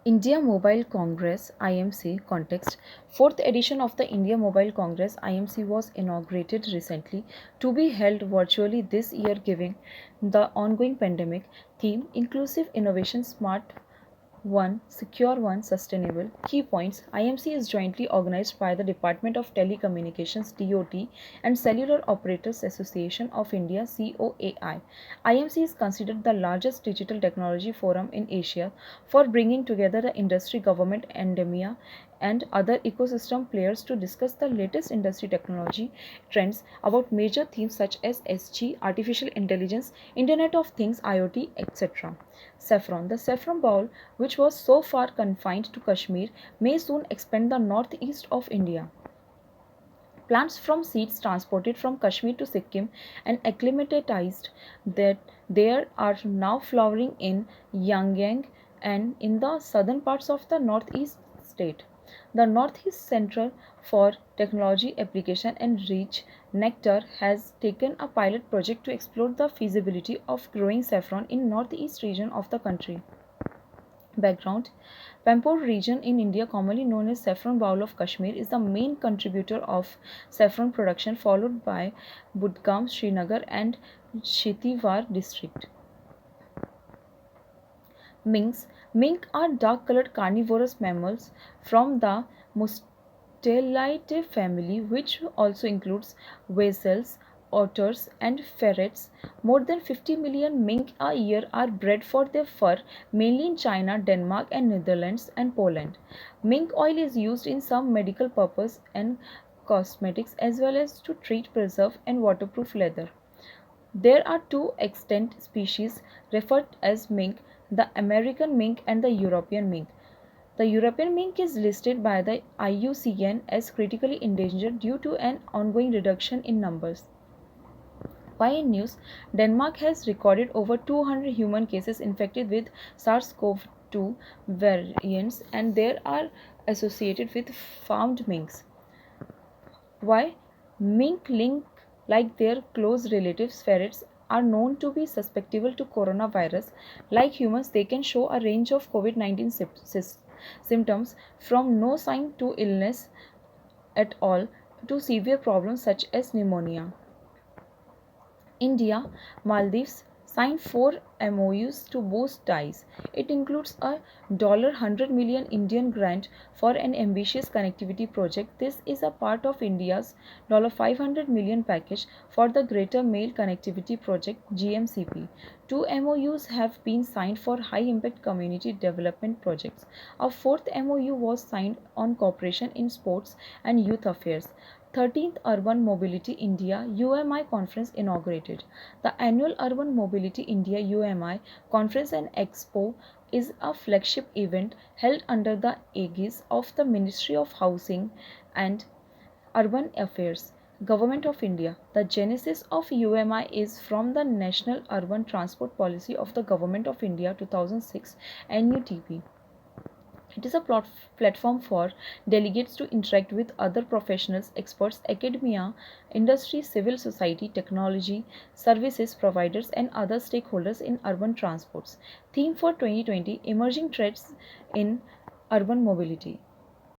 India Mobile Congress IMC context. Fourth edition of the India Mobile Congress IMC was inaugurated recently to be held virtually this year, giving the ongoing pandemic theme inclusive innovation smart one, secure one, sustainable. Key points. IMC is jointly organized by the Department of Telecommunications DOT and Cellular Operators Association of India COAI. IMC is considered the largest digital technology forum in Asia for bringing together the industry, government, academia, and other ecosystem players to discuss the latest industry technology trends about major themes such as SG, artificial intelligence, Internet of Things, IoT, etc. Saffron. The saffron bowl, which was so far confined to Kashmir, may soon expand the northeast of India. Plants from seeds transported from Kashmir to Sikkim and acclimatized that there are now flowering in Yangon and in the southern parts of the northeast state. The Northeast Center for Technology Application and Reach Nectar has taken a pilot project to explore the feasibility of growing saffron in northeast region of the country. Background. Pampore region in India, commonly known as Saffron Bowl of Kashmir, is the main contributor of saffron production, followed by Budgam, Srinagar, and Shitiwar district. Minks. Mink are dark-colored carnivorous mammals from the Mustelidae family, which also includes weasels, otters, and ferrets. More than 50 million mink a year are bred for their fur, mainly in China, Denmark, and Netherlands and Poland. Mink oil is used in some medical purpose and cosmetics as well as to treat, preserve, and waterproof leather. There are two extant species referred as mink, the American mink and the European mink. The European mink is listed by the IUCN as critically endangered due to an ongoing reduction in numbers. Why in news? Denmark has recorded over 200 human cases infected with SARS-CoV-2 variants and they are associated with farmed minks. Why? Mink link like their close relatives ferrets are known to be susceptible to coronavirus. Like humans, they can show a range of COVID-19 symptoms from no sign to illness at all to severe problems such as pneumonia. India, Maldives signed four MOUs to boost ties. It includes a $100 million Indian grant for an ambitious connectivity project. This is a part of India's $500 million package for the Greater Mail Connectivity Project GMCP. Two MOUs have been signed for high impact community development projects. A fourth MOU was signed on cooperation in sports and youth affairs. 13th Urban Mobility India UMI conference inaugurated. The annual Urban Mobility India UMI conference and expo is a flagship event held under the aegis of the Ministry of Housing and Urban Affairs, Government of India. The genesis of UMI is from the National Urban Transport Policy of the Government of India 2006 NUTP. It is a platform for delegates to interact with other professionals, experts, academia, industry, civil society, technology, services providers, and other stakeholders in urban transports. Theme for 2020 Emerging Threats in Urban Mobility.